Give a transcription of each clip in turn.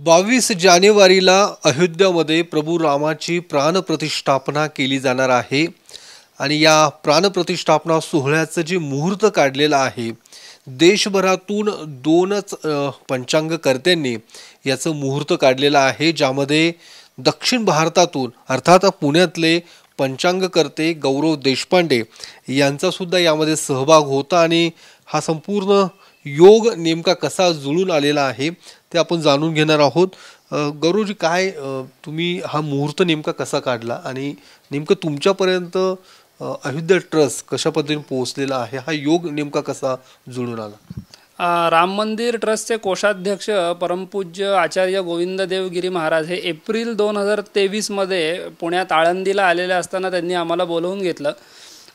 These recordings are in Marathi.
22 जानेवारीला अयोध्यामध्ये प्रभू रामाची प्राणप्रतिष्ठापना केली जाणार आहे आणि या प्राणप्रतिष्ठापना सोहळ्याचं जे मुहूर्त काढलेलं आहे देशभरातून दोनच पंचांगकर्त्यांनी याचं मुहूर्त काढलेलं आहे, ज्यामध्ये दक्षिण भारतातून अर्थात पुण्यातले पंचांगकर्ते गौरव देशपांडे यांचा सुद्धा यामध्ये सहभाग होता आणि हा संपूर्ण योग नेमका कसा जुळून आलेला आहे ते आपण जाणून घेणार आहोत. गौरवजी, काय तुम्ही हा मुहूर्त नेमका कसा काढला आणि नेमकं तुमच्यापर्यंत अयोध्या ट्रस्ट कशा पद्धतीने पोहोचलेला आहे, हा योग नेमका कसा जुळून आला? राम मंदिर ट्रस्टचे कोषाध्यक्ष परमपूज्य आचार्य गोविंददेव गिरी महाराज हे एप्रिल 2023मध्ये पुण्यात आळंदीला आलेले असताना त्यांनी आम्हाला बोलवून घेतलं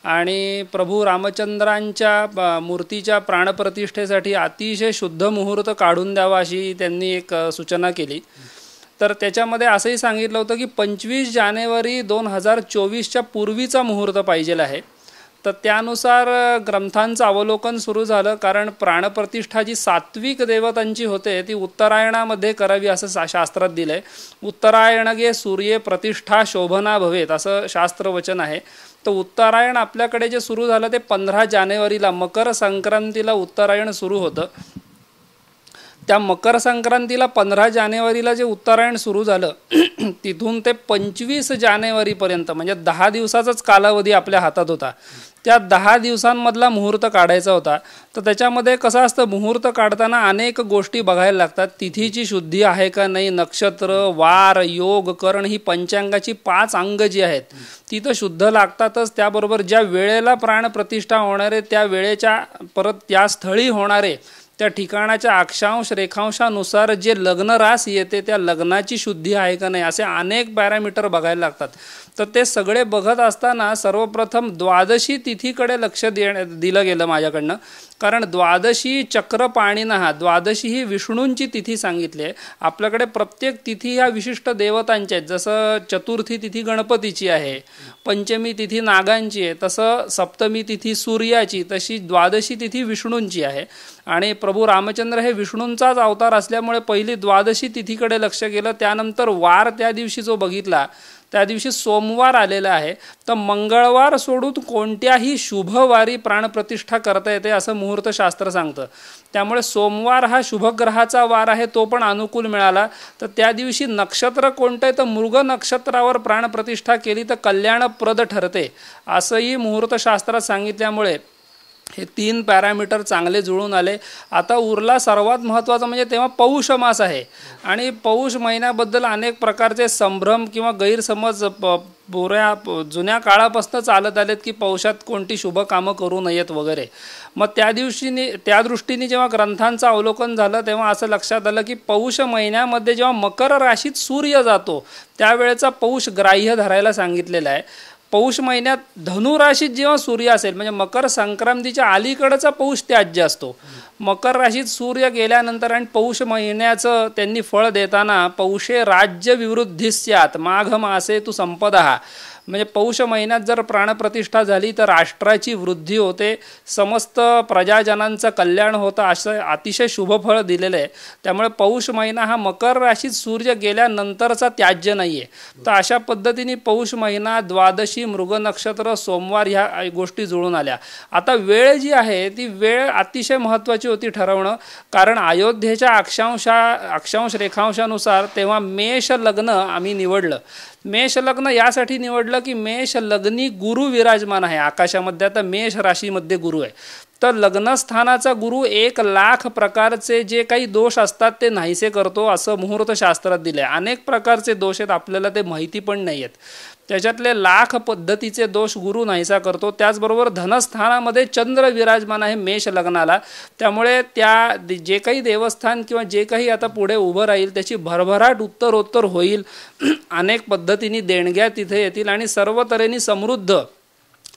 आणि प्रभू रामचंद्रांच्या मूर्तीच्या प्राणप्रतिष्ठेसाठी अतिशय शुद्ध मुहूर्त काढून द्यावा अशी त्यांनी एक सूचना केली. तर त्याच्यामध्ये असंही सांगितलं होतं की 25 जानेवारी 2024च्या पूर्वीचा मुहूर्त पाहिजेला आहे. तर त्यानुसार ग्रंथांचं अवलोकन सुरू झालं, कारण प्राणप्रतिष्ठा जी सात्विक देवतांची होते ती उत्तरायणामध्ये करावी असं शास्त्रात दिलं आहे. उत्तरायणगे सूर्ये प्रतिष्ठा शोभना भवेत असं शास्त्रवचन आहे. तर उत्तरायण आपल्याकडे जे सुरू झालं ते 15 जानेवारीला मकर संक्रांतीला उत्तरायण सुरू होतं. त्या मकर संक्रांतीला 15 जानेवारीला जे उत्तरायण सुरू झालं तिथून ते 25 जानेवारीपर्यंत म्हणजे 10 दिवसाचाच कालावधी आपल्या हातात होता. त्या 10 दिवसांमधला मुहूर्त काढायचा होता. तर त्याच्यामध्ये कसं असतं, मुहूर्त काढताना अनेक गोष्टी बघायला लागतात. तिथीची शुद्धी आहे का नाही, नक्षत्र, वार, योग, करण ही पंचांगाची 5 अंग जी आहेत ती तर शुद्ध लागतातच. त्याबरोबर ज्या वेळेला प्राणप्रतिष्ठा होणारे त्या वेळेच्या परत त्या स्थळी होणारे त्या ठिकाणाच्या अक्षांश रेखांशानुसार जे लग्न रास येते त्या लग्नाची शुद्धी आहे का नाही असे अनेक पॅरामीटर बघायला लागतात. तर ते सगळे बघत असताना सर्वप्रथम द्वादशी तिथीकडे लक्ष दिलं गेलं माझ्याकडनं, कारण द्वादशी चक्रपाणीनः द्वादशी ही विष्णूंची तिथी सांगितली आहे. आपल्याकडे प्रत्येक तिथी ह्या विशिष्ट देवतांच्या आहेत. जसं चतुर्थी तिथी गणपतीची आहे, पंचमी तिथी नागांची आहे, तसं सप्तमी तिथी सूर्याची, तशी द्वादशी तिथी विष्णूंची आहे. आणि प्रभू रामचंद्र हे विष्णूंचाच अवतार असल्यामुळे पहिली द्वादशी तिथीकडे लक्ष गेलं. त्यानंतर वार त्या दिवशी जो बघितला त्या दिवशी सोमवार आलेला आहे. तर मंगळवार सोडून कोणत्याही शुभवारी प्राणप्रतिष्ठा करता येते असं मुहूर्तशास्त्र सांगतं. त्यामुळे सोमवार हा शुभग्रहाचा वार आहे, तो पण अनुकूल मिळाला. तर त्या दिवशी नक्षत्र कोणतं आहे तर मृग नक्षत्रावर प्राणप्रतिष्ठा केली तर कल्याणप्रद ठरते असंही मुहूर्तशास्त्रात सांगितल्यामुळे हे 3 पॅरामीटर चांगले जुळून आले. आता उरला सर्वात महत्त्वाचा म्हणजे तेव्हा पौष मास आहे आणि पौष महिन्याबद्दल अनेक प्रकारचे संभ्रम किंवा गैरसमज जुन्या काळापासून चालत आलेत की पौषात कोणती शुभ कामं करू नयेत वगैरे. मग त्या दृष्टीने जेव्हा ग्रंथांचं अवलोकन झालं तेव्हा असं लक्षात आलं की पौष महिन्यामध्ये जेव्हा मकर राशीत सूर्य जातो त्यावेळेचा पौष ग्राह्य धरायला सांगितलेला आहे. पौष महिन्यात धनुराशीत जेव्हा सूर्य असेल म्हणजे मकर संक्रांतीच्या अलीकडचा पौष त्याज्य असतो. मकर राशीत सूर्य गेल्यानंतर आणि पौष महिन्याचं त्यांनी फळ देताना पौषे राज्य विवृद्धी स्यात् माघ मासे तू संपदा, म्हणजे पौष महिन्यात जर प्राणप्रतिष्ठा झाली तर राष्ट्राची वृद्धी होते, समस्त प्रजाजनांचं कल्याण होतं असं अतिशय शुभफळ दिलेलं आहे. त्यामुळे पौष महिना हा मकर राशीत सूर्य गेल्यानंतरचा त्याज्य नाही आहे. तर अशा पद्धतीने पौष महिना, द्वादशी, मृग नक्षत्र, सोमवार ह्या गोष्टी जुळून आल्या. आता वेळ जी आहे ती वेळ अतिशय महत्त्वाची होती ठरवणं, कारण अयोध्येच्या अक्षांश रेखांशानुसार तेव्हा मेष लग्न आम्ही निवडलं. मेष लग्न यासाठी निवडलं की मेष लग्नी गुरु विराजमान आहे आकाशामध्ये. आता मेष राशीमध्ये गुरु आहे. तर लग्नस्थानाचा गुरु 1,00,000 प्रकारचे जे काही दोष असतात ते नाहीसे करतो असं मुहूर्तशास्त्रात दिलं आहे. अनेक प्रकारचे दोष आहेत, आपल्याला ते माहिती पण नाही आहेत. त्याच्यातले 1,00,000 पद्धतीचे दोष गुरु नाहीसा करतो. त्याचबरोबर धनस्थानामध्ये चंद्र विराजमान आहे मेष लग्नाला. त्यामुळे त्या जे काही देवस्थान किंवा जे काही आता पुढे उभं राहील त्याची भरभराट उत्तरोत्तर होईल. अनेक पद्धतीने देणग्या तिथे येतील आणि सर्व तऱ्हेने समृद्ध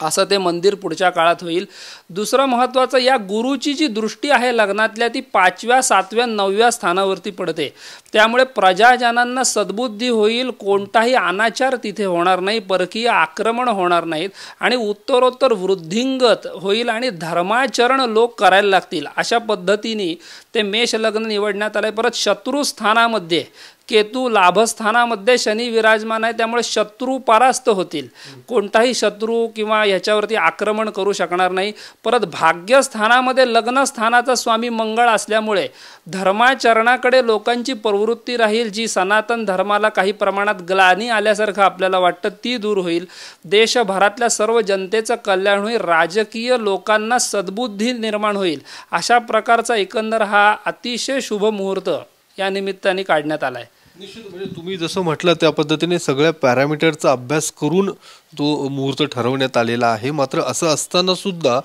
असं ते मंदिर पुढच्या काळात होईल. दुसरं महत्त्वाचं, या गुरुची जी दृष्टी आहे लग्नातल्या ती 5व्या, 7व्या, 9व्या स्थानावरती पडते. त्यामुळे प्रजाजनांना सद्बुद्धी होईल, कोणताही अनाचार तिथे होणार नाही, परकीय आक्रमण होणार नाहीत आणि उत्तरोत्तर वृद्धिंगत होईल आणि धर्माचरण लोक करायला लागतील. अशा पद्धतीने ते मेष लग्न निवडण्यात आले. परत शत्रुस्थानामध्ये केतू लाभस्थानामध्ये शनी विराजमान आहे, त्यामुळे शत्रू परास्त होतील, कोणताही शत्रू किंवा ह्याच्यावरती आक्रमण करू शकणार नाही. परत भाग्यस्थानामध्ये लग्नस्थानाचा स्वामी मंगळ असल्यामुळे धर्माचरणाकडे लोकांची प्रवृत्ती राहील, जी सनातन धर्माला काही प्रमाणात ग्लानी आल्यासारखं आपल्याला वाटतं ती दूर होईल. देशभरातल्या सर्व जनतेचं कल्याण होईल, राजकीय लोकांना सद्बुद्धी निर्माण होईल. अशा प्रकारचा एकंदर हा अतिशय शुभ मुहूर्त या निमित्ताने काढण्यात आला आहे. निश्चित, म्हणजे तुम्ही जसं म्हटलं त्या पद्धतीने सगळ्या पॅरामीटरचा अभ्यास करून तो मुहूर्त ठरवण्यात आलेला आहे. मात्र असं असताना सुद्धा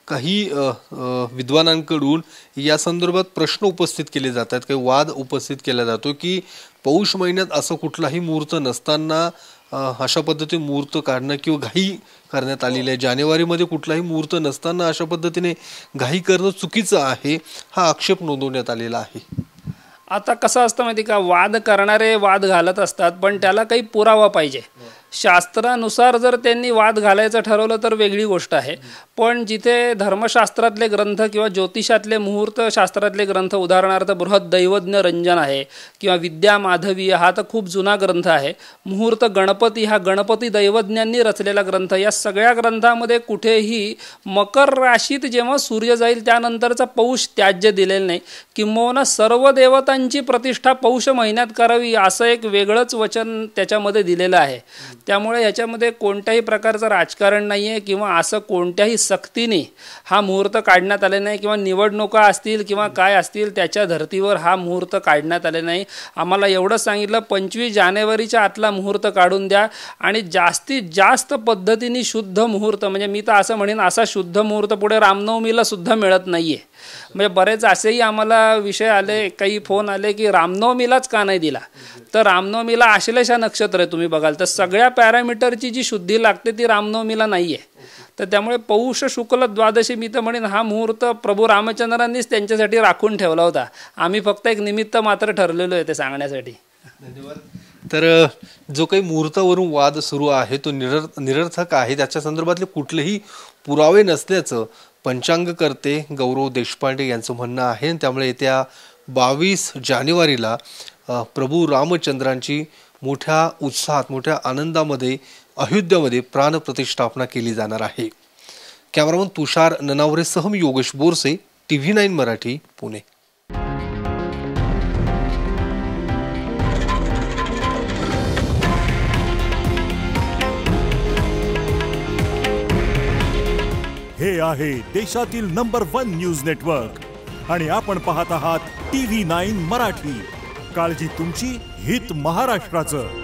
काही विद्वानांकडून या संदर्भात प्रश्न उपस्थित केले जातात, काही वाद उपस्थित केला जातो की पौष महिन्यात असं कुठलाही मुहूर्त नसताना अशा पद्धतीने मुहूर्त काढणं किंवा घाई करण्यात आलेली आहे. जानेवारीमध्ये कुठलाही मुहूर्त नसताना अशा पद्धतीने घाई करणं चुकीचं आहे, हा आक्षेप नोंदवण्यात आलेला आहे. आता कसं असतं माहिती का, वाद करणारे वाद घालत असतात, पण त्याला काही पुरावा पाहिजे. शास्त्रानुसार जर त्यांनी वाद घालायचं ठरवलं तर वेगळी गोष्ट आहे, पण जिथे धर्मशास्त्रातले ग्रंथ किंवा ज्योतिषातले मुहूर्त शास्त्रातले ग्रंथ, उदाहरणार्थ बृहद दैवज्ञ रंजन आहे किंवा विद्या माधवी, हा तर खूप जुना ग्रंथ आहे. मुहूर्त गणपती, हा गणपती दैवज्ञांनी रचलेला ग्रंथ. या सगळ्या ग्रंथामध्ये कुठेही मकर राशीत जेव्हा सूर्य जाईल त्यानंतरचा पौष त्याज्य दिलेलं नाही. किंबहुना सर्व देवतांची प्रतिष्ठा पौष महिन्यात करावी असं एक वेगळंच वचन त्याच्यामध्ये दिलेलं आहे. त्यामुळे याच्यामध्ये कोणत्याही प्रकारचं राजकारण नाही आहे किंवा असं कोणत्याही सक्तीने हा मुहूर्त काढण्यात आले नाही किंवा निवडणुका असतील किंवा काय असतील त्याच्या धर्तीवर हा मुहूर्त काढण्यात आले नाही. आम्हाला एवढं सांगितलं 25 जानेवारीच्या आतला मुहूर्त काढून द्या आणि जास्तीत जास्त पद्धतीने शुद्ध मुहूर्त, म्हणजे मी तर असं म्हणेन असा शुद्ध मुहूर्त पुढे रामनवमीला सुद्धा मिळत नाही आहे. म्हणजे बरेच असेही आम्हाला विषय आले, काही फोन आले की रामनवमीलाच का नाही दिला. तर रामनवमीला आश्लेषा नक्षत्र आहे, तुम्ही बघाल तर सगळ्या पॅरामीटरची जी शुद्धी लागते ती रामनवमीला नाही आहे. तर त्यामुळे पौष शुक्ल द्वादशी मी तर म्हणेन हा मुहूर्त प्रभू रामचंद्रांनीच त्यांच्यासाठी राखून ठेवला होता. आम्ही फक्त एक निमित्त मात्र ठरलेलो आहे ते सांगण्यासाठी. धन्यवाद. तर जो काही मुहूर्तावरून वाद सुरू आहे तो निरर्थक आहे, त्याच्या संदर्भातले कुठलेही पुरावे नसल्याचं पंचांगकर्ते गौरव देशपांडे यांचं म्हणणं आहे. त्यामुळे येत्या 22 जानेवारीला प्रभू रामचंद्रांची मोठ्या उत्साहात, मोठ्या आनंदामध्ये अयोध्यामध्ये प्राणप्रतिष्ठापना केली जाणार आहे. कॅमेरामन तुषार ननावरेसह मी योगेश बोरसे, TV9 मराठी, पुणे. हे आहे देशातील नंबर 1 न्यूज नेटवर्क आणि आपण पाहत आहात TV9 मराठी. काळजी तुमची, हित महाराष्ट्राचं.